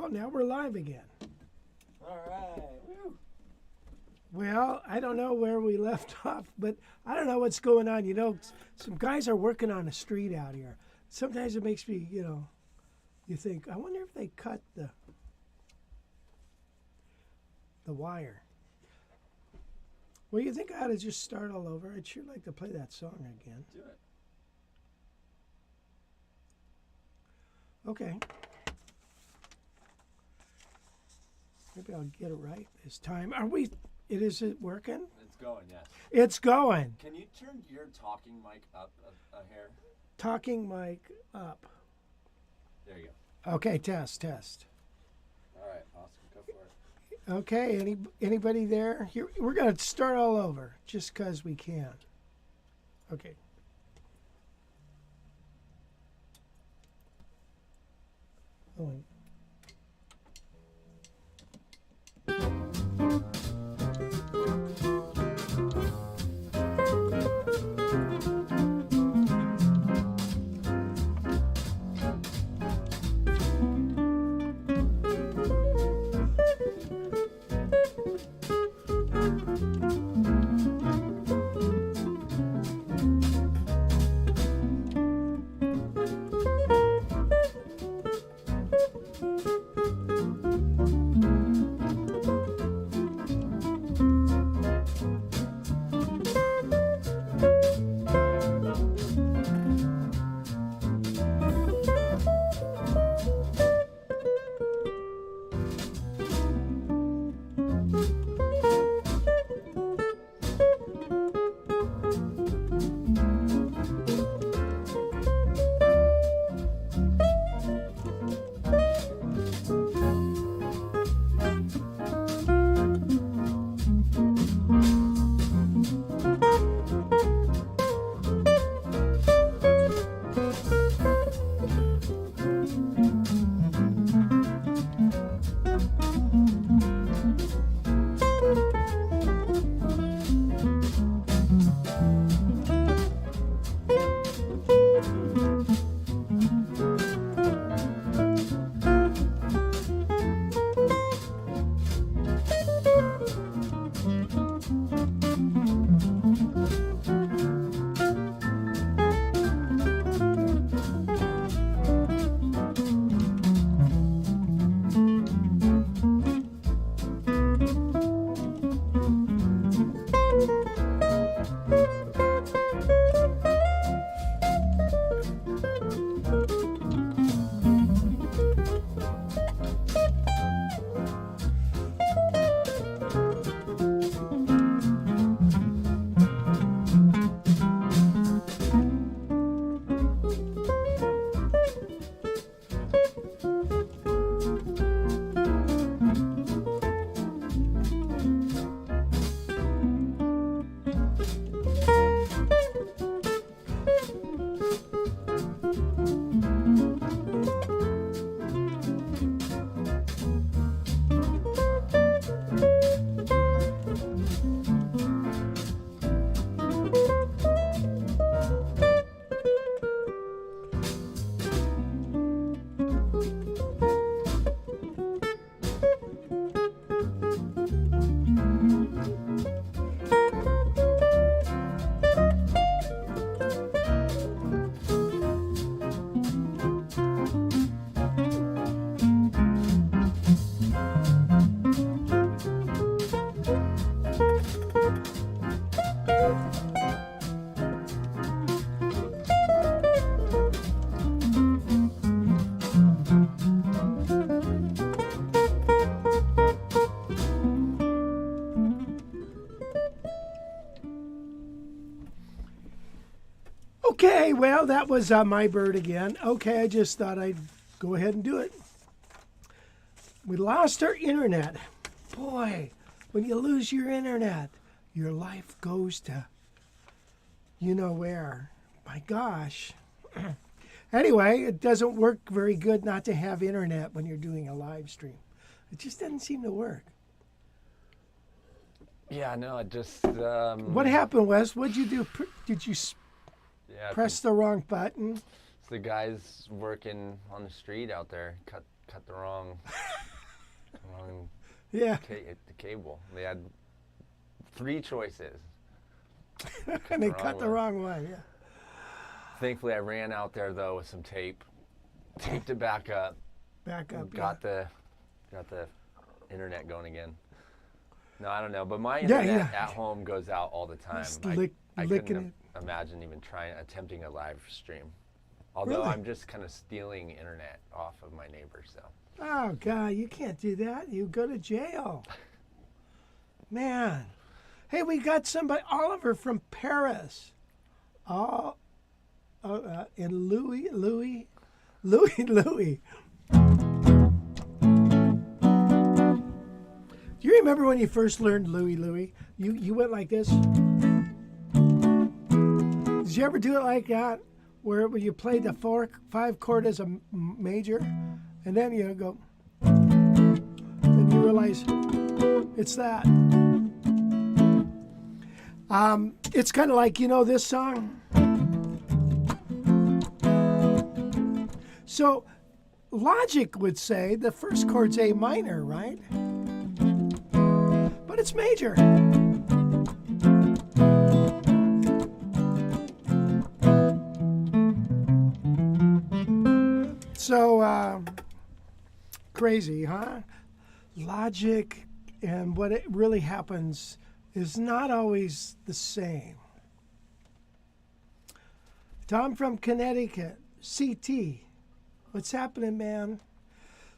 now we're live again. All right. Woo. Well, I don't know where we left off, but I don't know what's going on. You know, some guys are working on the street out here. Sometimes it makes me, you know, you think, I wonder if they cut the wire. Well, you think I ought to just start all over? I'd sure like to play that song again. Do it. Okay. Maybe I'll get it right this time. Are we, is it working? It's going, yes. It's going. Can you turn your talking mic up a hair? Talking mic up. There you go. Okay, test. All right, awesome. Go for it. Okay, anybody there? Here, we're going to start all over just because we can. Okay. Oh. Okay, well, that was my bird again. Okay, I just thought I'd go ahead and do it. We lost our internet. Boy, when you lose your internet, your life goes to you know where. My gosh. Anyway, it doesn't work very good not to have internet when you're doing a live stream. It just doesn't seem to work. Yeah, no, it just... What happened, Wes? What'd you do? Did you press the wrong button? The guys working on the street out there cut cut the wrong Yeah. the cable. They had 3 choices. And they cut the wrong one, yeah. Thankfully, I ran out there though with some tape, taped it back up. Back up. Got the internet going again. No, I don't know, but my Yeah, internet yeah. at home goes out all the time. Just I licking couldn't it. imagine even attempting a live stream. Although Really? I'm just kind of stealing internet off of my neighbors, so. Oh, God, you can't do that. You go to jail. Man. Hey, we got somebody, Oliver from Paris. Oh, and Louis. Do you remember when you first learned Louis? You went like this? Did you ever do it like that? Where you played the 4-5 chord as a major, and then you go, and you realize it's that. It's kind of like, you know, this song. So logic would say the first chord's A minor, right? But it's major. So crazy, huh? Logic and what it really happens is not always the same. Tom from Connecticut, CT. What's happening, man?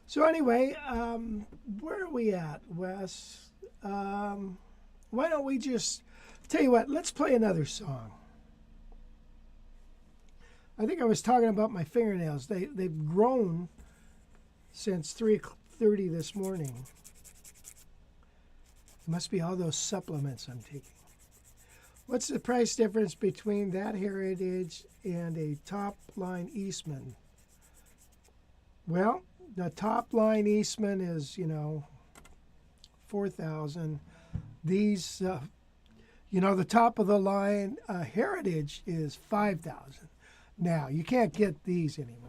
So anyway, where are we at, Wes? Why don't we just, tell you what, let's play another song. I think I was talking about my fingernails. They've grown since 3:30 this morning. Must be all those supplements I'm taking. What's the price difference between that Heritage and a top line Eastman? Well, the top line Eastman is, you know, $4,000. These, you know, the top of the line Heritage is $5,000. Now, you can't get these anymore.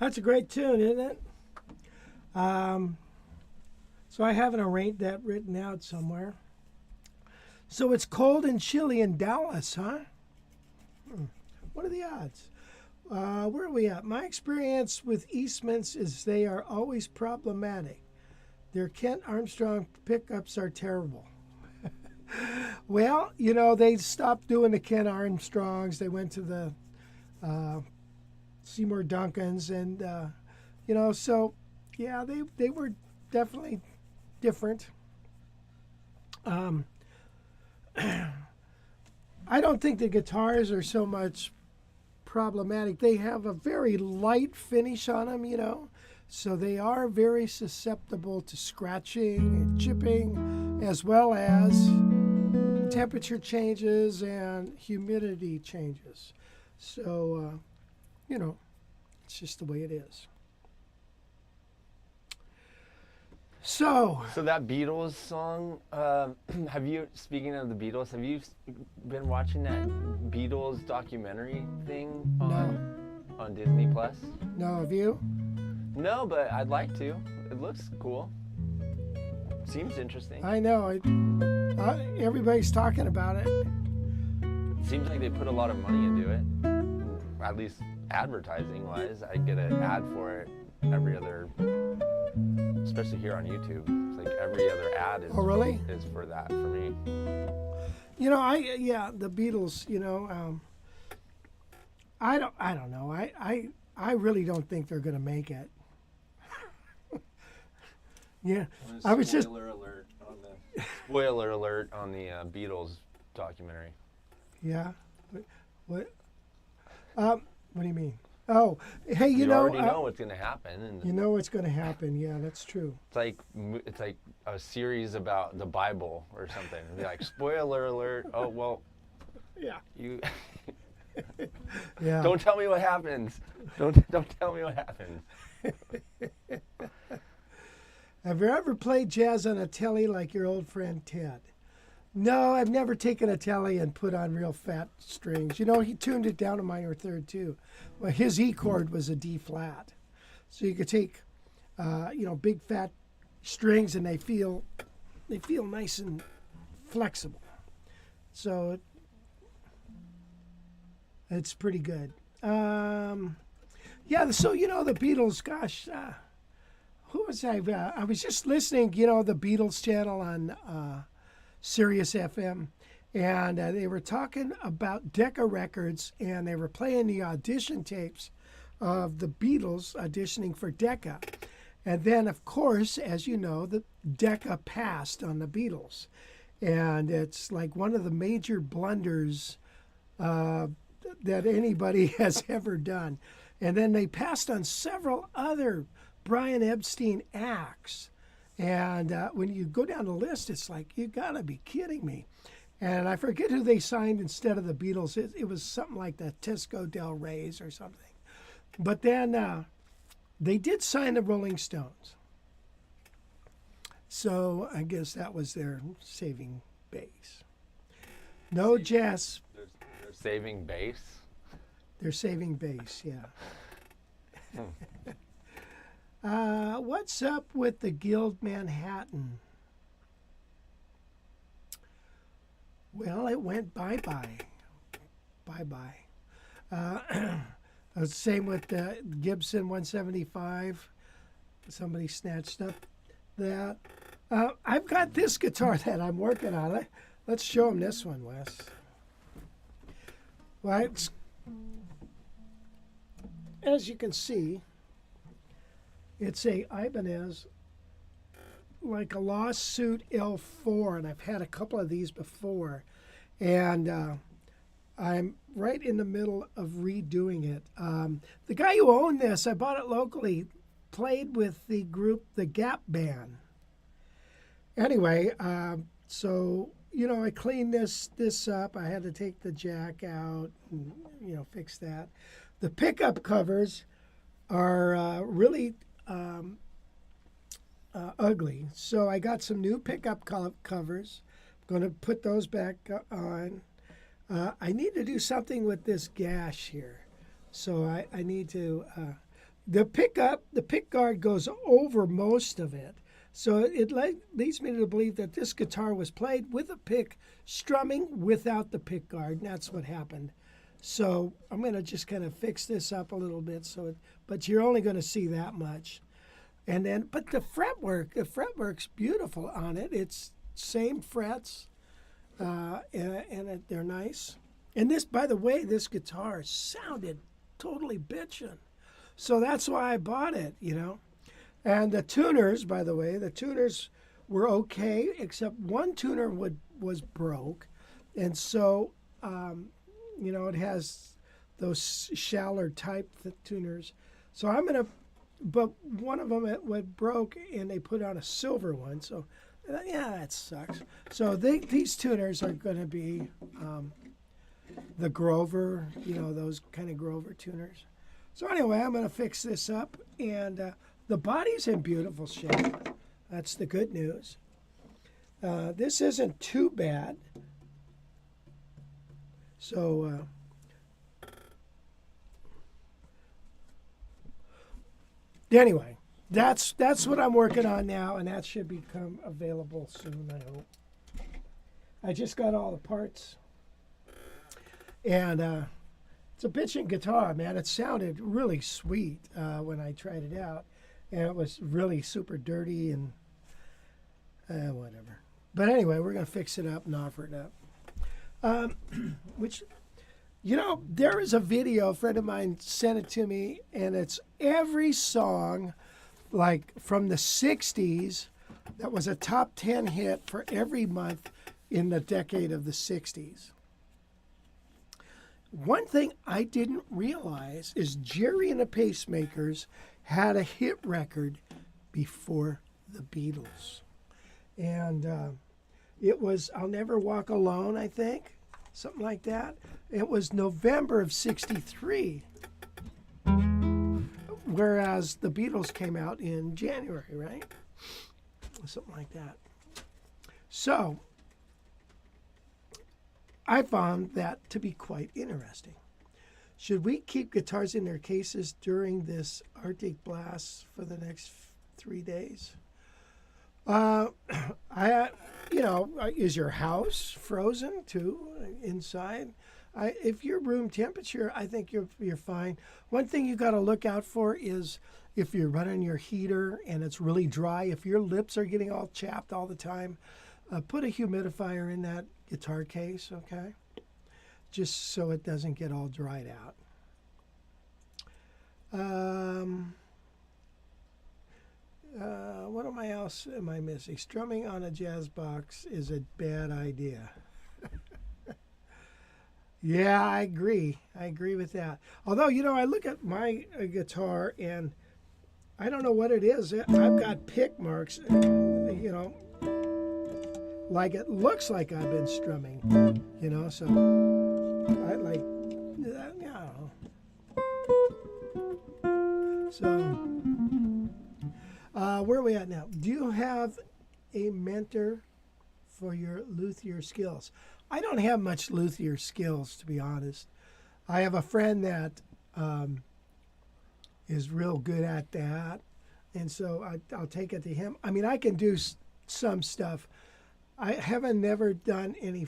That's a great tune, isn't it? So I haven't that written out somewhere. So it's cold and chilly in Dallas, huh? What are the odds? Where are we at? My experience with Eastmans is they are always problematic. Their Kent Armstrong pickups are terrible. Well, you know, they stopped doing the Kent Armstrongs. They went to the Seymour Duncans, and you know, so yeah, they were definitely different. I don't think the guitars are so much problematic. They have a very light finish on them, you know, so they are very susceptible to scratching and chipping, as well as temperature changes and humidity changes. So, you know, it's just the way it is. So that Beatles song, speaking of the Beatles, have you been watching that Beatles documentary thing on Disney Plus? No, have you? No, but I'd like to. It looks cool. Seems interesting. I know. Everybody's talking about it. Seems like they put a lot of money into it. At least advertising-wise. I get an ad for it every other, especially here on YouTube. It's like every other ad is, really? is for that for me. You know, the Beatles, you know, I don't know. I really don't think they're going to make it. Yeah, I was just Spoiler alert on the Beatles documentary. Yeah, what do you mean? Oh, hey, you know, already know what's going to happen. And you know what's going to happen. Yeah, that's true. It's like a series about the Bible or something. It'd be like, spoiler alert. Oh well. Yeah. You. Yeah. Don't tell me what happens. Don't tell me what happens. Have you ever played jazz on a telly like your old friend Ted? No, I've never taken a telly and put on real fat strings. You know, he tuned it down to minor third too. Well, his E chord was a D flat, so you could take, you know, big fat strings and they feel nice and flexible. So it's pretty good. Yeah. So you know the Beatles. Gosh. Who was I? I was just listening, you know, the Beatles channel on Sirius FM, and they were talking about Decca Records, and they were playing the audition tapes of the Beatles auditioning for Decca. And then, of course, as you know, the Decca passed on the Beatles. And it's like one of the major blunders that anybody has ever done. And then they passed on several other Brian Epstein acts. And when you go down the list, it's like, you gotta be kidding me. And I forget who they signed instead of the Beatles. It was something like the Tesco Del Rey's or something. But then they did sign the Rolling Stones. So I guess that was their saving base. No jazz. They're saving base? They're saving base, yeah. What's up with the Guild Manhattan? Well, it went bye-bye. Bye-bye. Same with the Gibson 175. Somebody snatched up that. I've got this guitar that I'm working on. Let's show them this one, Wes. Well, as you can see, it's a Ibanez, like a Lawsuit L4, and I've had a couple of these before. And I'm right in the middle of redoing it. The guy who owned this, I bought it locally, played with the group, the Gap Band. Anyway, so, you know, I cleaned this up. I had to take the jack out and, you know, fix that. The pickup covers are really ugly. So I got some new pickup covers. I'm going to put those back on. I need to do something with this gash here. So I need to the pickup, the pick guard goes over most of it. So it leads me to believe that this guitar was played with a pick, strumming without the pick guard, and that's what happened. So I'm going to just kind of fix this up a little bit, but you're only going to see that much. And then, but the fretwork's beautiful on it. It's same frets, and they're nice. And this, by the way, this guitar sounded totally bitchin'. So that's why I bought it, you know. And the tuners, by the way, the tuners were okay, except one tuner was broke. And so, you know, it has those shallow type tuners. So I'm going to, but one of them went broke and they put on a silver one. So, yeah, that sucks. So these tuners are going to be the Grover, you know, those kind of Grover tuners. So anyway, I'm going to fix this up, and the body's in beautiful shape. That's the good news. This isn't too bad. So anyway, that's what I'm working on now, and that should become available soon, I hope. I just got all the parts, and it's a bitchin' guitar, man. It sounded really sweet when I tried it out, and it was really super dirty and whatever. But anyway, we're going to fix it up and offer it up. Which, you know, there is a video, a friend of mine sent it to me, and it's every song, like from the 60s, that was a top 10 hit for every month in the decade of the 60s. One thing I didn't realize is Jerry and the Pacemakers had a hit record before the Beatles. And it was I'll Never Walk Alone, I think, something like that. It was November of '63, whereas the Beatles came out in January, right? Something like that. So I found that to be quite interesting. Should we keep guitars in their cases during this Arctic blast for the next 3 days? Is your house frozen too inside? If you're room temperature, I think you're fine. One thing you got to look out for is if you're running your heater and it's really dry. If your lips are getting all chapped all the time, put a humidifier in that guitar case, okay? Just so it doesn't get all dried out. What else am I missing? Strumming on a jazz box is a bad idea. Yeah, I agree. I agree with that. Although, you know, I look at my guitar and I don't know what it is. I've got pick marks, you know, like it looks like I've been strumming, you know, so I like, you know. So, where are we at now? Do you have a mentor for your luthier skills? I don't have much luthier skills, to be honest. I have a friend that is real good at that, and so I'll take it to him. I mean, I can do some stuff. I haven't never done any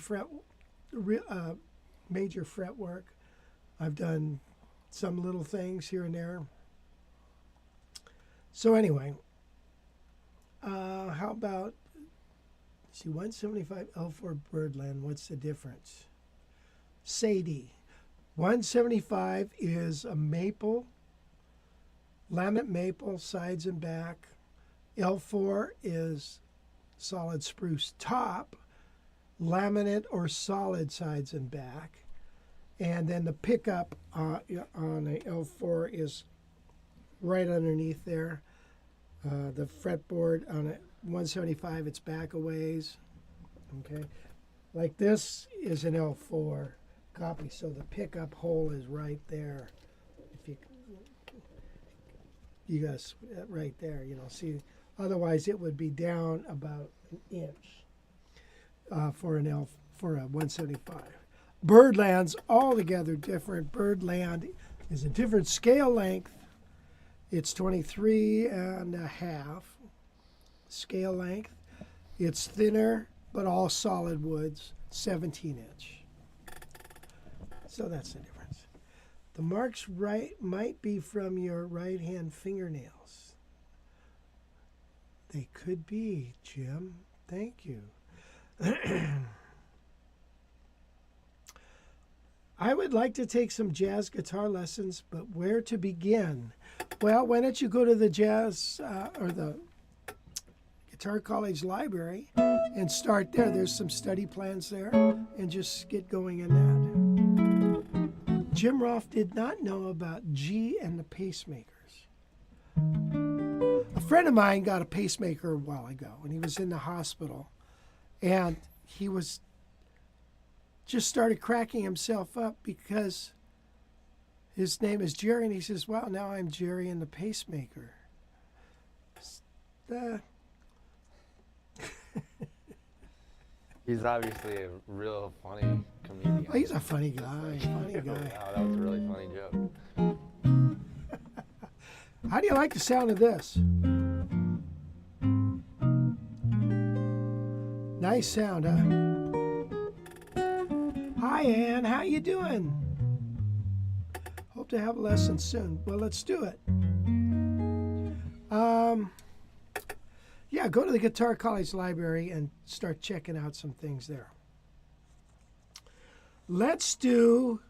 major fret work. I've done some little things here and there. So anyway, how about, see, 175 L4 Birdland, what's the difference? Sadie. 175 is a maple, laminate maple, sides and back. L4 is solid spruce top, laminate or solid sides and back. And then the pickup on a L4 is right underneath there. The fretboard on a 175, it's back a ways. Okay, like this is an L4 copy, so the pickup hole is right there. If you guys right there, you know, see. Otherwise, it would be down about an inch for a 175. Birdland's altogether different. Birdland is a different scale length. It's 23.5 scale length. It's thinner, but all solid woods, 17-inch. So that's the difference. The marks might be from your right-hand fingernails. They could be, Jim. Thank you. I would like to take some jazz guitar lessons, but where to begin? Well, why don't you go to the jazz or the Guitar College library and start there. There's some study plans there, and just get going in that. Jim Roth did not know about G and the pacemakers. A friend of mine got a pacemaker a while ago, and he was in the hospital, and he was just started cracking himself up because his name is Jerry, and he says, "Wow, now I'm Jerry and the pacemaker." He's obviously a real funny comedian. He's a funny guy. Funny guy. Wow, that was a really funny joke. How do you like the sound of this? Nice sound, huh? Hi, Ann. How you doing? Hope to have a lesson soon. Well, let's do it. Yeah, go to the Guitar College library and start checking out some things there. Let's do,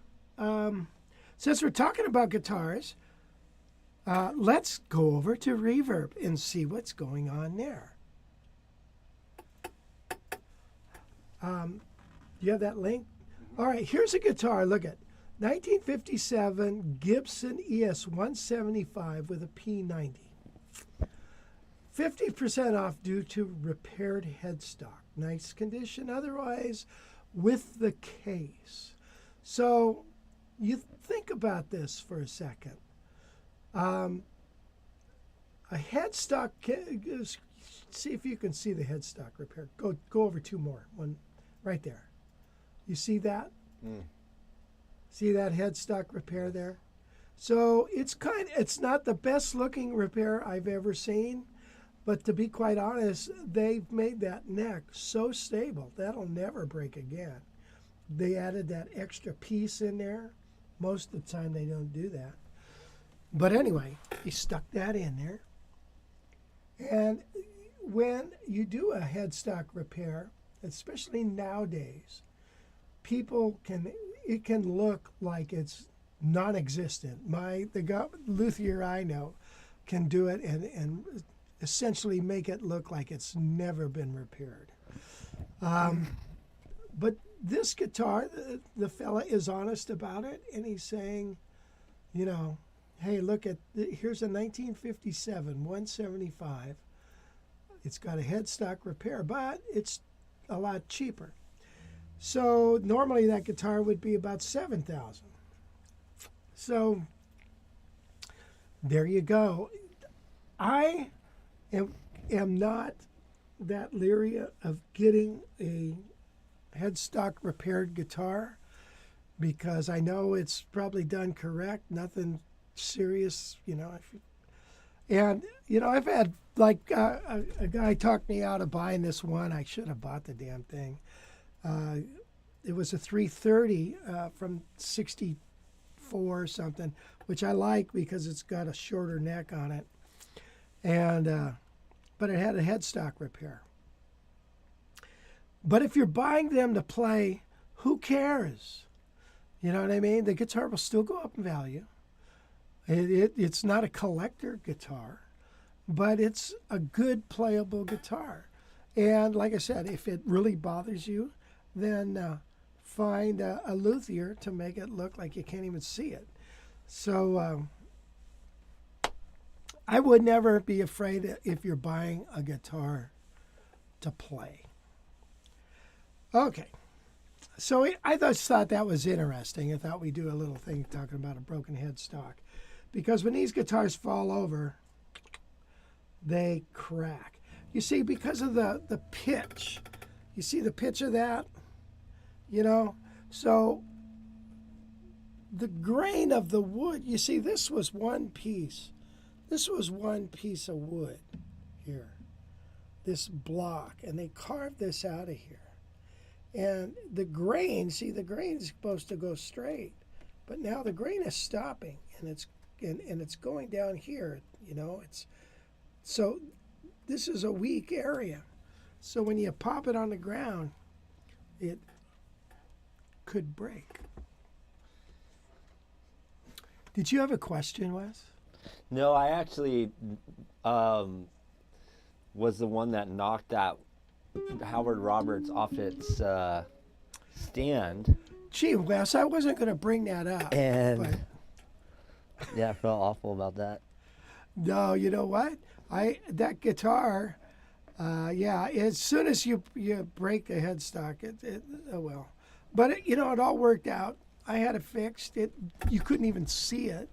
since we're talking about guitars, let's go over to Reverb and see what's going on there. You have that link? All right, here's a guitar. Look at 1957 Gibson ES 175 with a P90. 50% off due to repaired headstock. Nice condition otherwise with the case. So you think about this for a second. A headstock, see if you can see the headstock repair. Go over two more. One right there. You see that? See that headstock repair there? So it's not the best looking repair I've ever seen. But to be quite honest, they've made that neck so stable, that'll never break again. They added that extra piece in there. Most of the time they don't do that. But anyway, he stuck that in there. And when you do a headstock repair, especially nowadays, it can look like it's non-existent. The luthier I know can do it and essentially make it look like it's never been repaired. But this guitar, the fella is honest about it, and he's saying, you know, hey, look here's a 1957 175. It's got a headstock repair, but it's a lot cheaper. So normally that guitar would be about $7,000. So there you go. I am not that leery of getting a headstock repaired guitar because I know it's probably done correct, nothing serious, you know. And, you know, I've had, like, a guy talked me out of buying this one. I should have bought the damn thing. It was a 330 from 64 or something, which I like because it's got a shorter neck on it. And but it had a headstock repair. But if you're buying them to play, who cares? You know what I mean? The guitar will still go up in value. It's not a collector guitar, but it's a good playable guitar. And like I said, if it really bothers you, then find a luthier to make it look like you can't even see it. So I would never be afraid if you're buying a guitar to play. Okay, so I just thought that was interesting. I thought we'd do a little thing talking about a broken headstock. Because when these guitars fall over, they crack. You see, because of the pitch. You see the pitch of that? You know? So the grain of the wood, you see, this was one piece. This was one piece of wood here, this block, and they carved this out of here. And the grain, see, the grain is supposed to go straight, but now the grain is stopping, and it's going down here. You know, so this is a weak area. So when you pop it on the ground, it could break. Did you have a question, Wes? No, I actually was the one that knocked that Howard Roberts off its stand. Gee, Wes, I wasn't going to bring that up. And yeah, I felt awful about that. No, you know what? That guitar, yeah, as soon as you break the headstock, oh well. But it all worked out. I had it fixed. You couldn't even see it,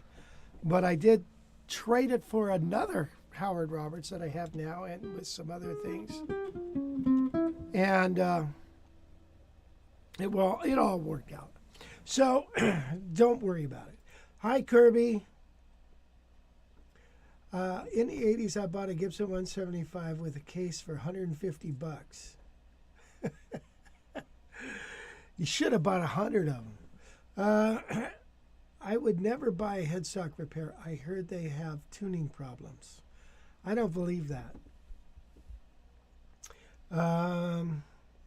but I did trade it for another Howard Roberts that I have now, and with some other things. And it all worked out. So don't worry about it. Hi, Kirby. In the 80s, I bought a Gibson 175 with a case for $150. You should have bought 100 of them. I would never buy a headstock repair. I heard they have tuning problems. I don't believe that.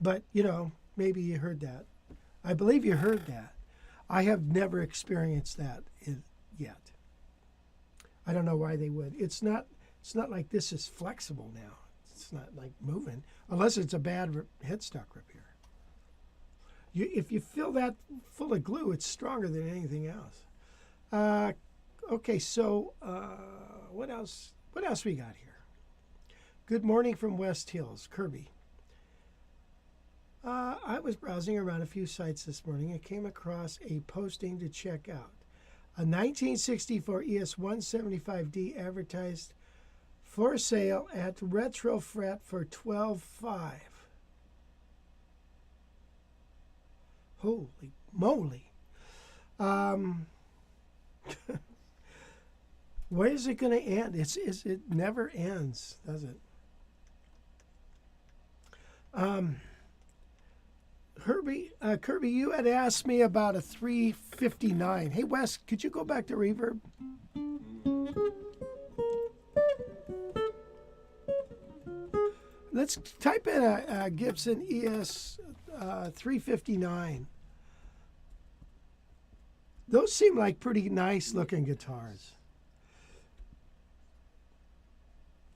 But, maybe you heard that. I believe you heard that. I have never experienced that yet. I don't know why they would. It's not like this is flexible now. It's not like moving, unless it's a bad headstock repair. If you fill that full of glue, it's stronger than anything else. Okay, so what else? What else we got here? Good morning from West Hills, Kirby. I was browsing around a few sites this morning and came across a posting to check out. A 1964 ES 175D advertised for sale at Retrofret for $12,500. Holy moly. Where is it going to end? It never ends, does it? Kirby, you had asked me about a 359. Hey, Wes, could you go back to reverb? Let's type in a Gibson ES 359. Those seem like pretty nice looking guitars.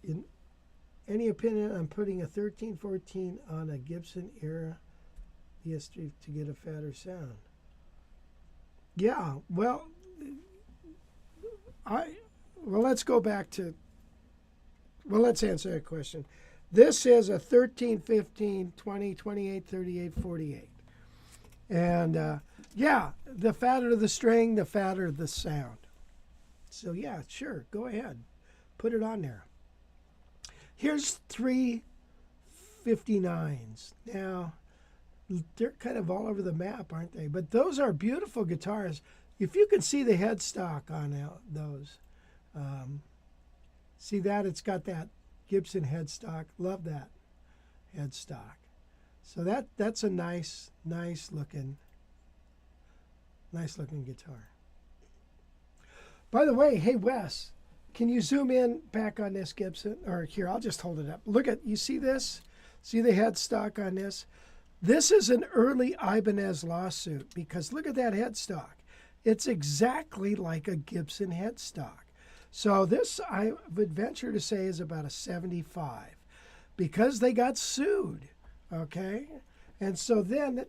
In any opinion on putting a 1314 on a Gibson era ES3 to get a fatter sound? Yeah, well, let's go back to, let's answer that question. This is a 13, 15, 20, 28, 38, 48. And yeah, the fatter the string, the fatter the sound. So yeah, sure, go ahead. Put it on there. Here's 359s. Now, they're kind of all over the map, aren't they? But those are beautiful guitars. If you can see the headstock on those, see that? It's got that Gibson headstock. Love that headstock. So that's a nice looking guitar. By the way, hey Wes, can you zoom in back on this Gibson? Or here, I'll just hold it up. Look at, you see this? See the headstock on this? This is an early Ibanez lawsuit because look at that headstock. It's exactly like a Gibson headstock. So this, I would venture to say, is about a 75 because they got sued, okay? And so then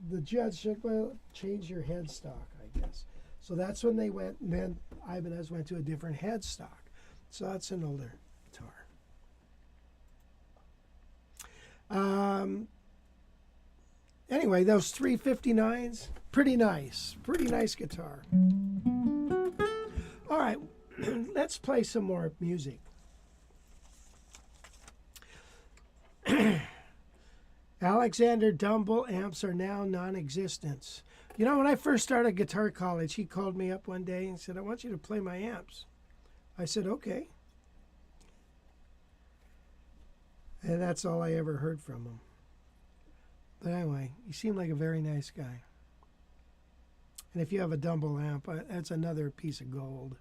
the judge said, well, change your headstock, I guess. So that's when they went, and then Ibanez went to a different headstock. So that's an older guitar. Anyway, those 359s, pretty nice guitar. All right, let's play some more music. Alexander Dumble amps are now non-existent. When I first started guitar college, he called me up one day and said, I want you to play my amps. I said, okay. And that's all I ever heard from him. But anyway, he seemed like a very nice guy. And if you have a Dumble amp, that's another piece of gold.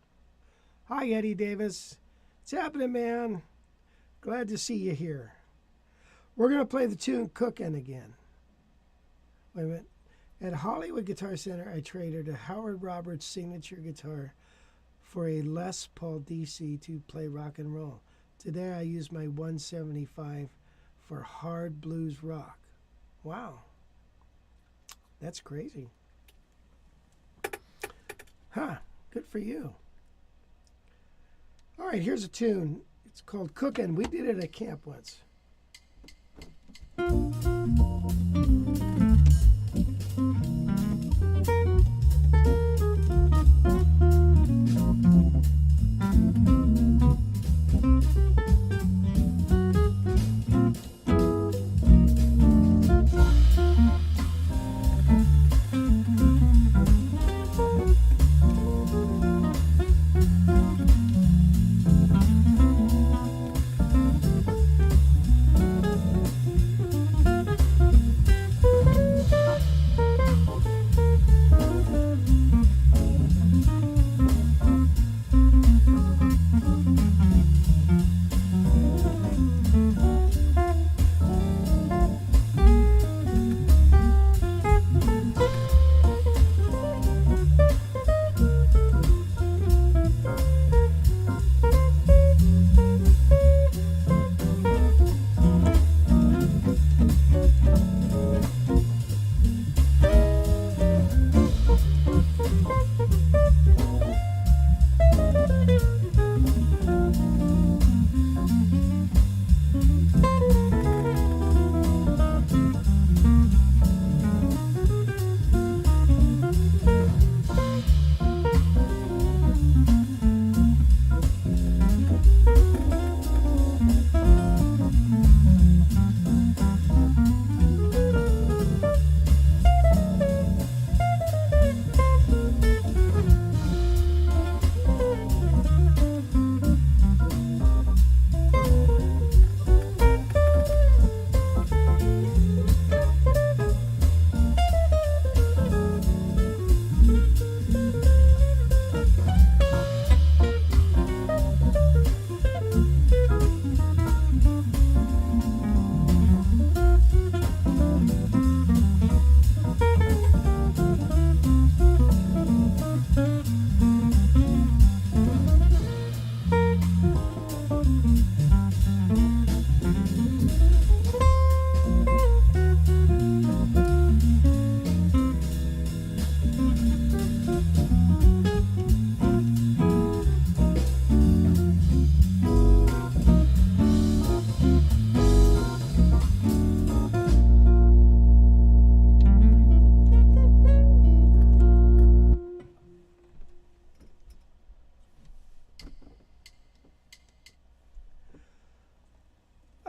Hi, Eddie Davis. What's happening, man? Glad to see you here. We're going to play the tune Cookin' again. Wait a minute. At Hollywood Guitar Center, I traded a Howard Roberts signature guitar for a Les Paul DC to play rock and roll. Today I use my 175 for hard blues rock. Wow. That's crazy. Huh. Good for you. All right, here's a tune. It's called Cookin'. We did it at camp once.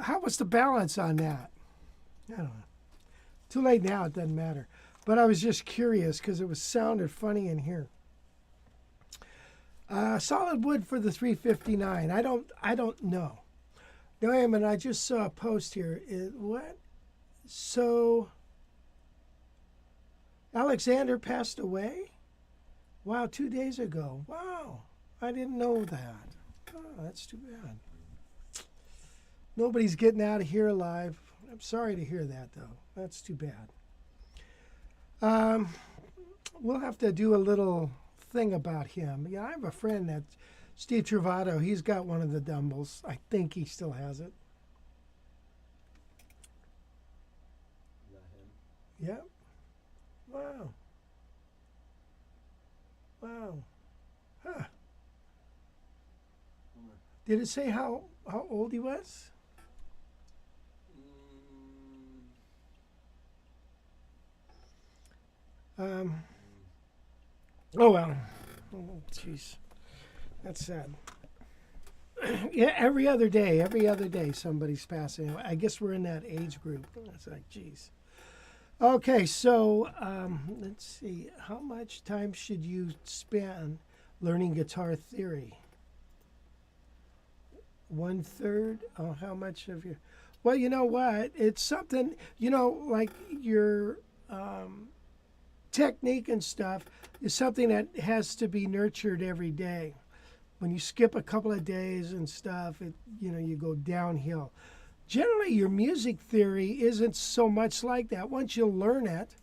How was the balance on that? I don't know. Too late now, it doesn't matter. But I was just curious because it sounded funny in here. Solid wood for the 359. I don't know. No, and I just saw a post here. What? So Alexander passed away? Wow, 2 days ago. Wow, I didn't know that. Oh, that's too bad. Nobody's getting out of here alive. I'm sorry to hear that, though. That's too bad. We'll have to do a little thing about him. Yeah, I have a friend that Steve Travato. He's got one of the Dumbles. I think he still has it. Is that him? Yep. Wow. Wow. Huh. Did it say how old he was? Oh well. Oh jeez, that's sad. Yeah, every other day somebody's passing away. I guess we're in that age group. It's like, geez. Okay, so let's see. How much time should you spend learning guitar theory? 1/3. Oh, how much of your? Well, you know what? It's something, you know, like your technique and stuff is something that has to be nurtured every day. When you skip a couple of days and stuff, you go downhill. Generally, your music theory isn't so much like that. Once you learn it,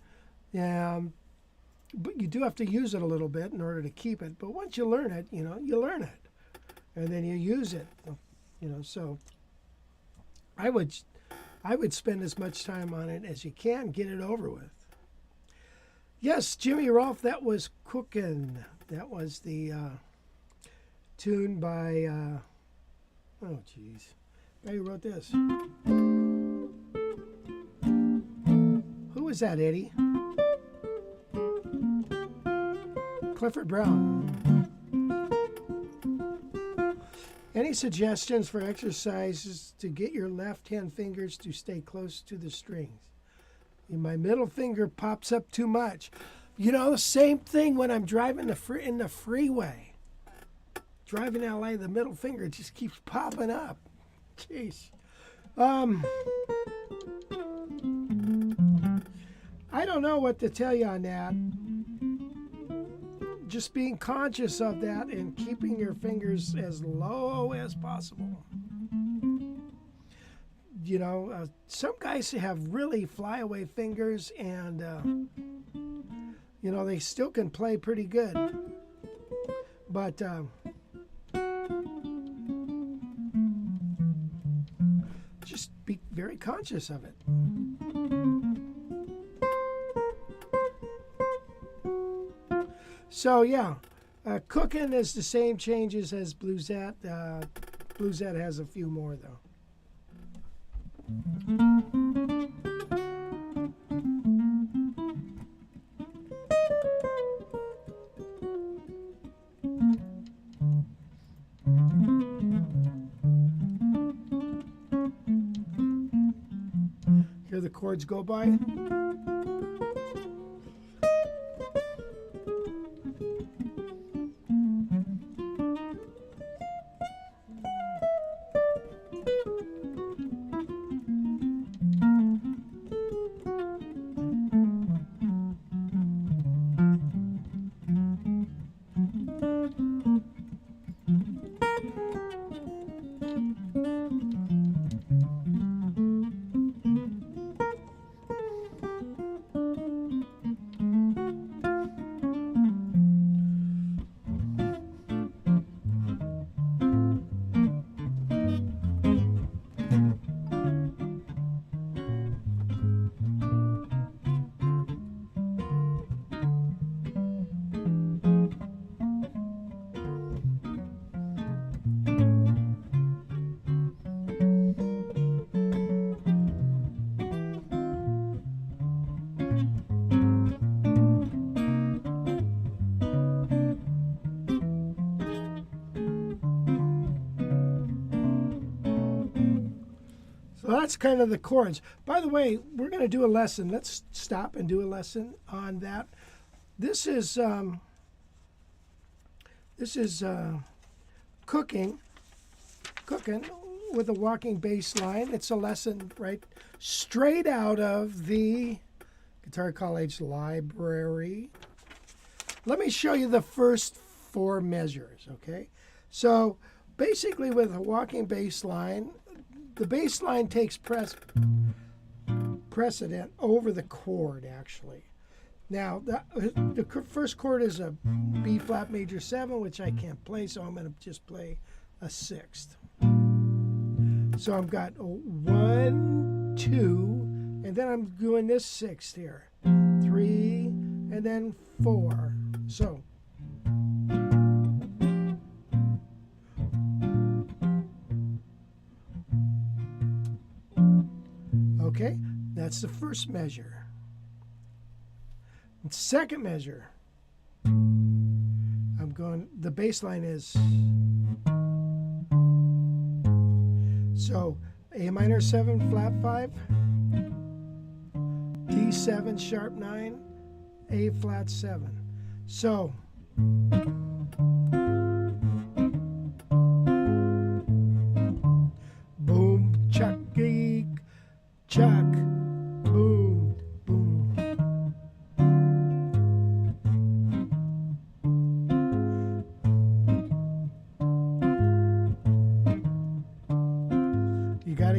but you do have to use it a little bit in order to keep it. But once you learn it, you learn it, and then you use it. So I would spend as much time on it as you can, get it over with. Yes, Jimmy Rolfe, that was Cookin'. That was the tune by, oh geez, who wrote this? Who was that, Eddie? Clifford Brown. Any suggestions for exercises to get your left hand fingers to stay close to the strings? My middle finger pops up too much. The same thing when I'm driving in the freeway. Driving LA, the middle finger just keeps popping up. Jeez. I don't know what to tell you on that. Just being conscious of that and keeping your fingers as low as possible. Some guys have really flyaway fingers, and they still can play pretty good. But just be very conscious of it. So yeah, Cookin' is the same changes as Bluesette. Bluesette has a few more though. Hear the chords go by? So that's kind of the chords. By the way, we're going to do a lesson. Let's stop and do a lesson on that. This is cooking with a walking bass line. It's a lesson right straight out of the Guitar College library. Let me show you the first 4 measures, okay? So basically with a walking bass line, the bass line takes precedent over the chord, actually. Now, the first chord is a B flat major 7, which I can't play, so I'm going to just play a 6th. So I've got 1, 2, and then I'm doing this 6th here. 3, and then 4. So. Okay, that's the first measure. And second measure, the bass line is, so A minor 7, flat 5, D7, sharp 9, A flat 7. So,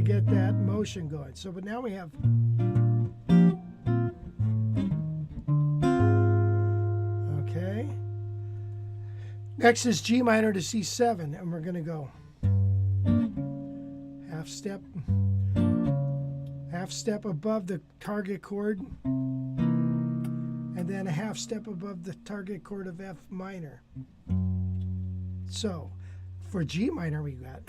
get that motion going. So, but now we have. Okay. Next is G minor to C7, and we're going to go half step above the target chord, and then a half step above the target chord of F minor. So for G minor we got,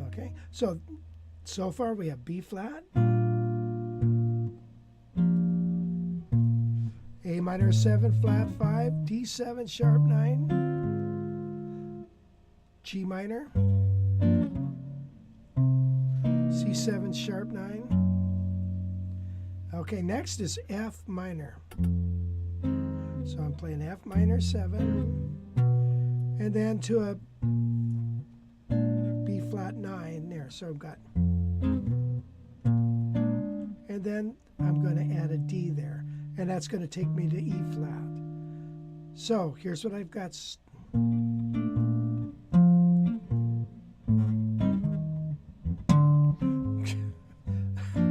okay, so far we have B flat, A minor 7 flat 5, D7 sharp 9, G minor, C7 sharp 9. Okay, next is F minor. So I'm playing F minor 7, and then to a B flat 9 there. So I've got, and then I'm going to add a D there, and that's going to take me to E flat. So here's what I've got.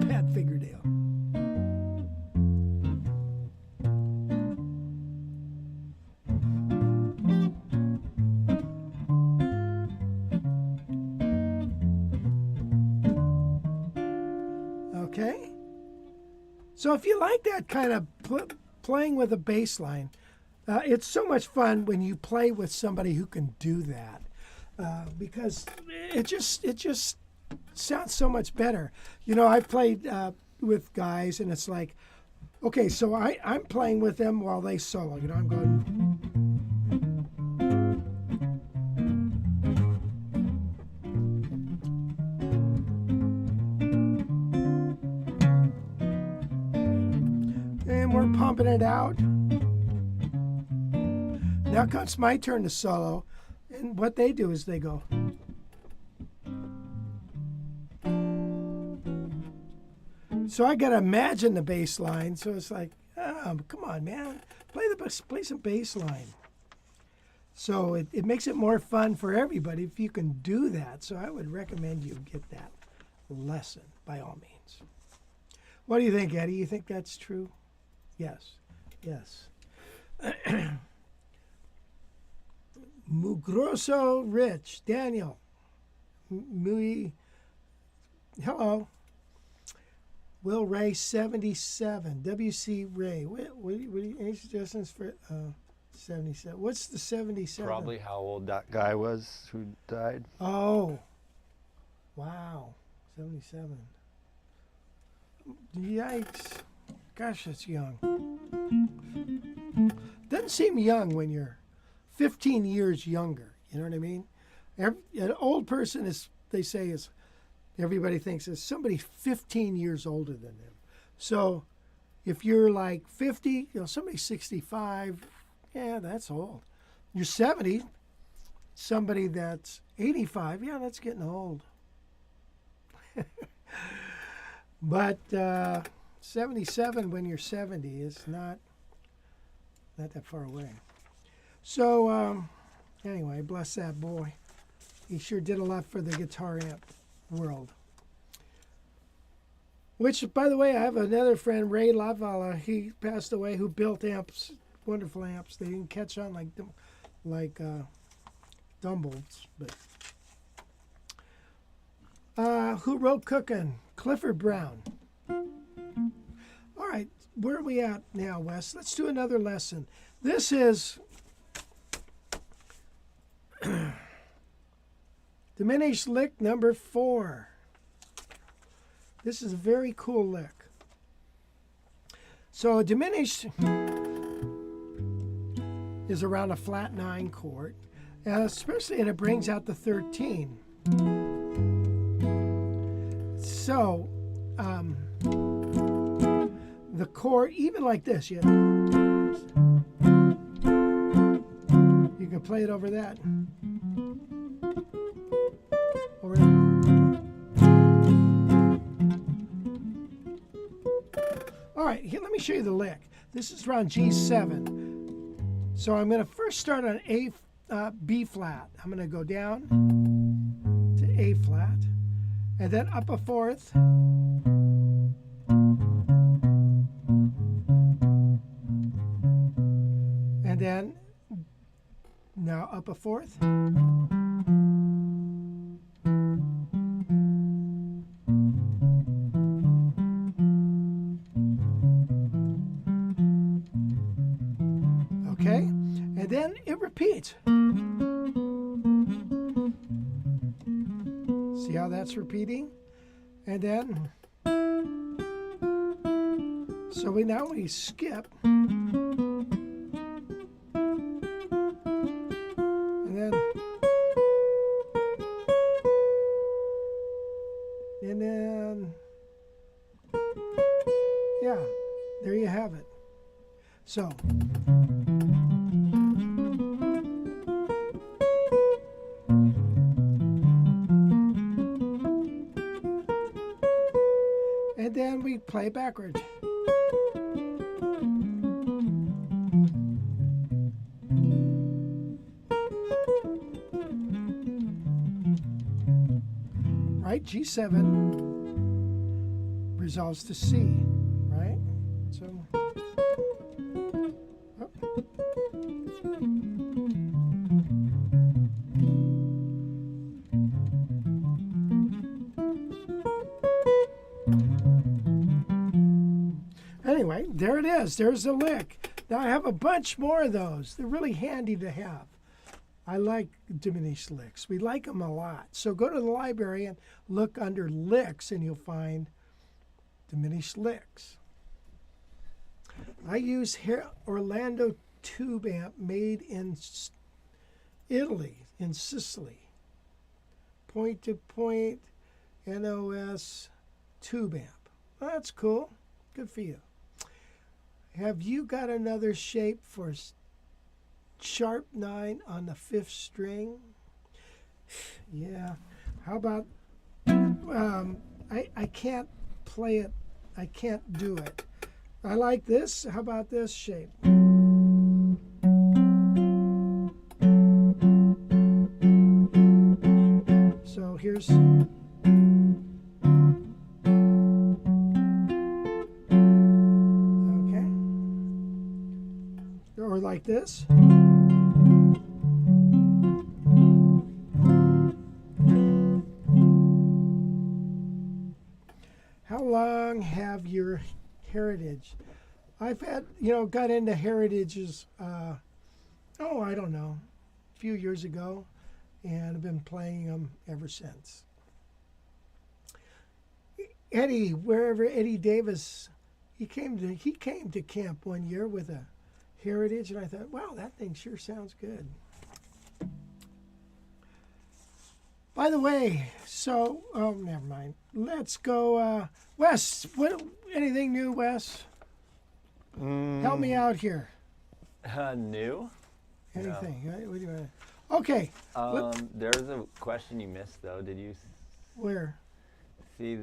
Bad fingernail. Okay. So if you like that kind of playing with a bass line, it's so much fun when you play with somebody who can do that, because it just sounds so much better. You know, I've played with guys, and it's like, okay, so I'm playing with them while they solo. You know, I'm going. And we're pumping it out. Now comes my turn to solo, and what they do is they go. So I got to imagine the bass line. So it's like, oh, come on, man, play some bass line. So it makes it more fun for everybody if you can do that. So I would recommend you get that lesson by all means. What do you think, Eddie? You think that's true? Yes. Yes. Mugroso Rich, Daniel, Muy, hello. Will Ray 77, WC Ray. What any suggestions for 77? What's the 77? Probably how old that guy was who died. Oh, wow, 77. Yikes. Gosh, that's young. Doesn't seem young when you're 15 years younger. You know what I mean? An old person is, they say, is, everybody thinks is somebody 15 years older than them. So if you're like 50, you know, somebody 65, yeah, that's old. You're 70, somebody that's 85, yeah, that's getting old. But 77 when you're 70 is not that far away. So anyway, bless that boy. He sure did a lot for the guitar amp world. Which, by the way, I have another friend, Ray Lavala. He passed away, who built amps, wonderful amps. They didn't catch on like Dumbles, but who wrote Cookin? Clifford Brown. All right, where are we at now, Wes? Let's do another lesson. This is Diminished lick number 4. This is a very cool lick. So a diminished is around a flat 9 chord, especially, and it brings out the 13. So the chord, even like this, you can play it over that. Over that. All right, here, let me show you the lick. This is around G7. So I'm going to first start on B flat. I'm going to go down to A flat, and then up a fourth, and then now up a fourth, okay, and then it repeats. See how that's repeating? And then, so we skip, and then, yeah, there you have it. So, and then we play backwards. Right, G7 resolves to C, right? So, oh. Anyway, there it is. There's the lick. Now I have a bunch more of those. They're really handy to have. I like diminished licks. We like them a lot. So go to the library and look under licks and you'll find diminished licks. I use Orlando tube amp made in Italy, in Sicily. Point to point NOS tube amp. Well, that's cool. Good for you. Have you got another shape for sharp 9 on the 5th string? Yeah. How about, I can't play it. I can't do it. I like this. How about this shape? So here's, okay. Or like this. How long have your heritage? I've had, got into heritages, I don't know, a few years ago, and I've been playing them ever since. Eddie, wherever Eddie Davis, he came to camp one year with a heritage, and I thought, wow, that thing sure sounds good. By the way, so, oh, never mind. Let's go, Wes, anything new, Wes? Help me out here. New? Anything? No. What do you want? Okay. There's a question you missed, though. Did you? Where? See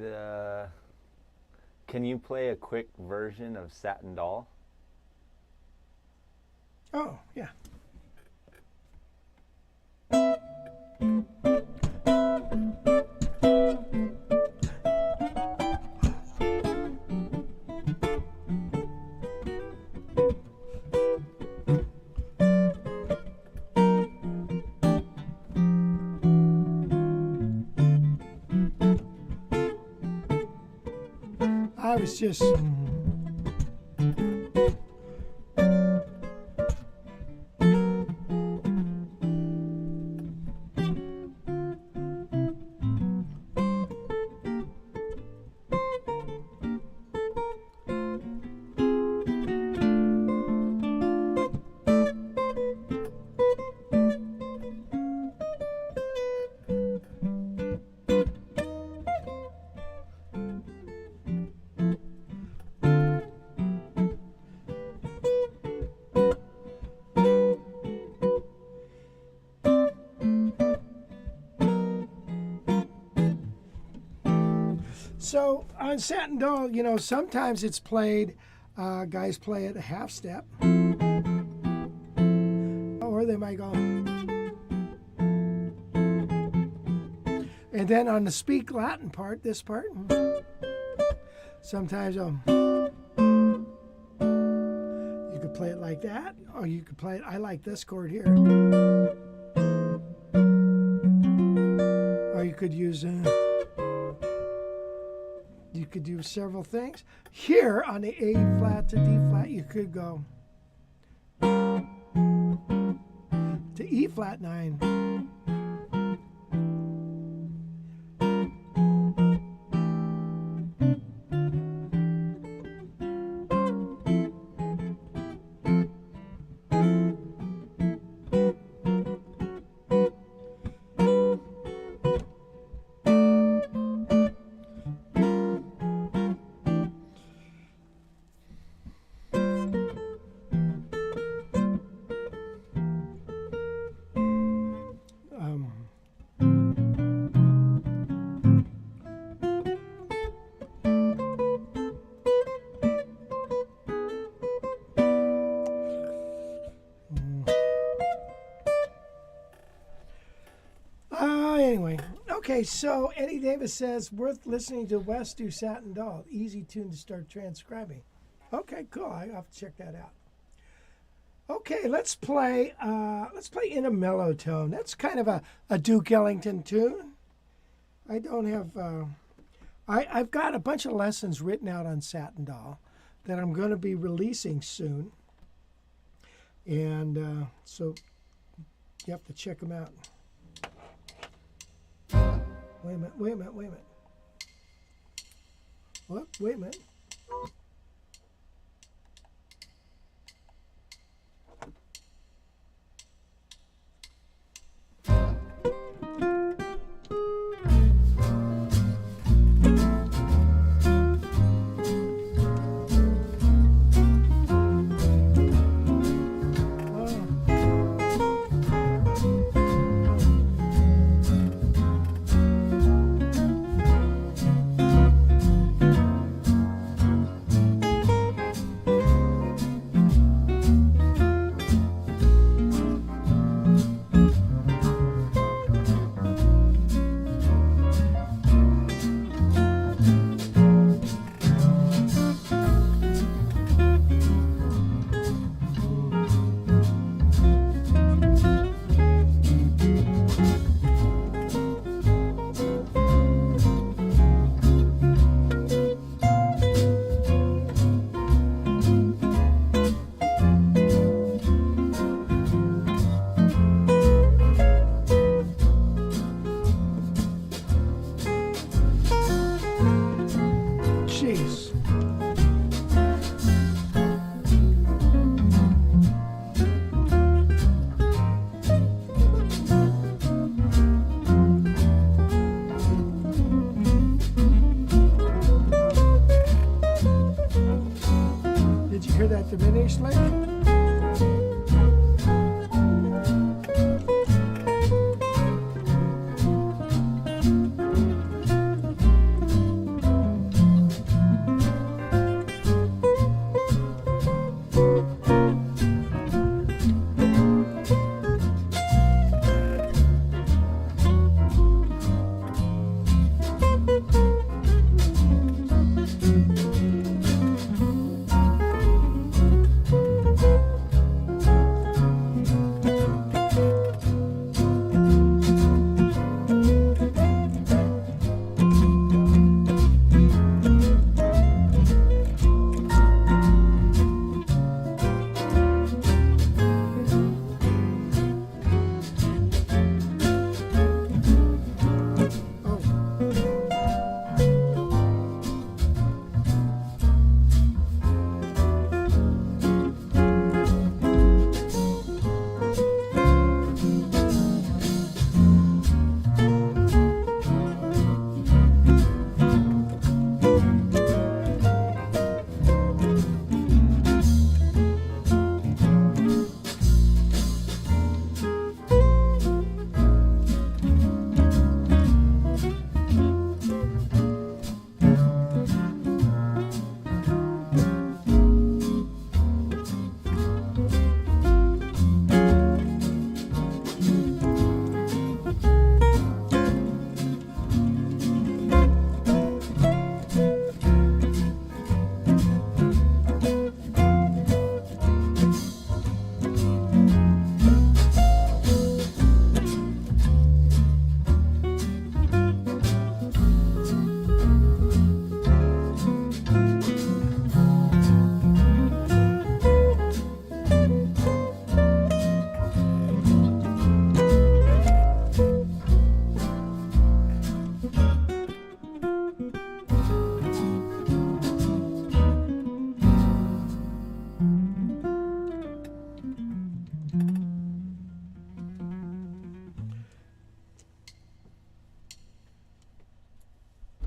can you play a quick version of Satin Doll? Oh, yeah. I was just... So on Satin Doll, sometimes it's played, guys play it a half step, or they might go. And then on the speak Latin part, this part, sometimes you could play it like that, or you could play it, I like this chord here. Or you could use, you could do several things. Here on the A flat to D flat, you could go to E flat 9. Anyway, okay, so Eddie Davis says, worth listening to Wes do Satin Doll. Easy tune to start transcribing. Okay, cool. I have to check that out. Okay, let's play In a Mellow Tone. That's kind of a Duke Ellington tune. I don't have, I've got a bunch of lessons written out on Satin Doll that I'm going to be releasing soon. And so you have to check them out. Wait a minute, wait a minute, wait a minute. What? Wait a minute.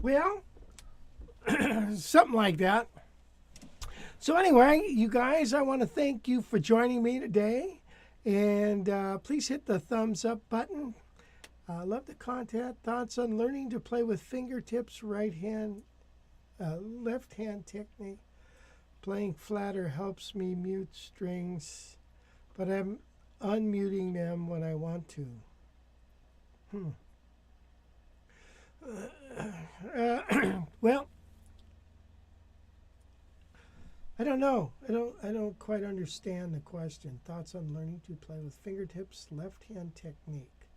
Well, something like that. So anyway, you guys, I want to thank you for joining me today. And please hit the thumbs up button. Love the content. Thoughts on learning to play with fingertips, right hand, left hand technique. Playing flatter helps me mute strings, but I'm unmuting them when I want to. Well, I don't know. I don't quite understand the question. Thoughts on learning to play with fingertips, left hand technique.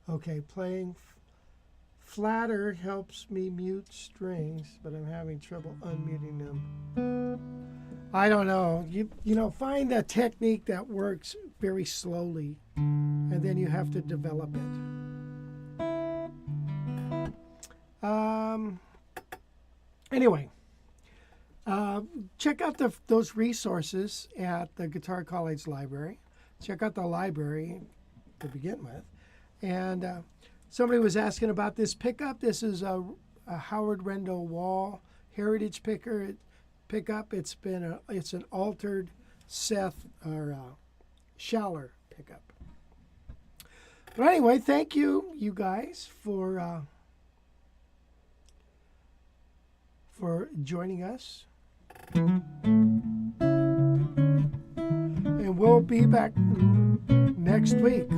Okay, playing flatter helps me mute strings, but I'm having trouble unmuting them. I don't know. You know, find a technique that works very slowly, and then you have to develop it. Anyway, check out those resources at the Guitar College Library. Check out the library to begin with. And somebody was asking about this pickup. This is a Howard Rendell Wall Heritage pickup. It's an altered Seth or Schaller pickup. But anyway, thank you guys for joining us. And we'll be back next week.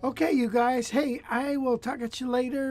Okay, you guys. Hey, I will talk at you later.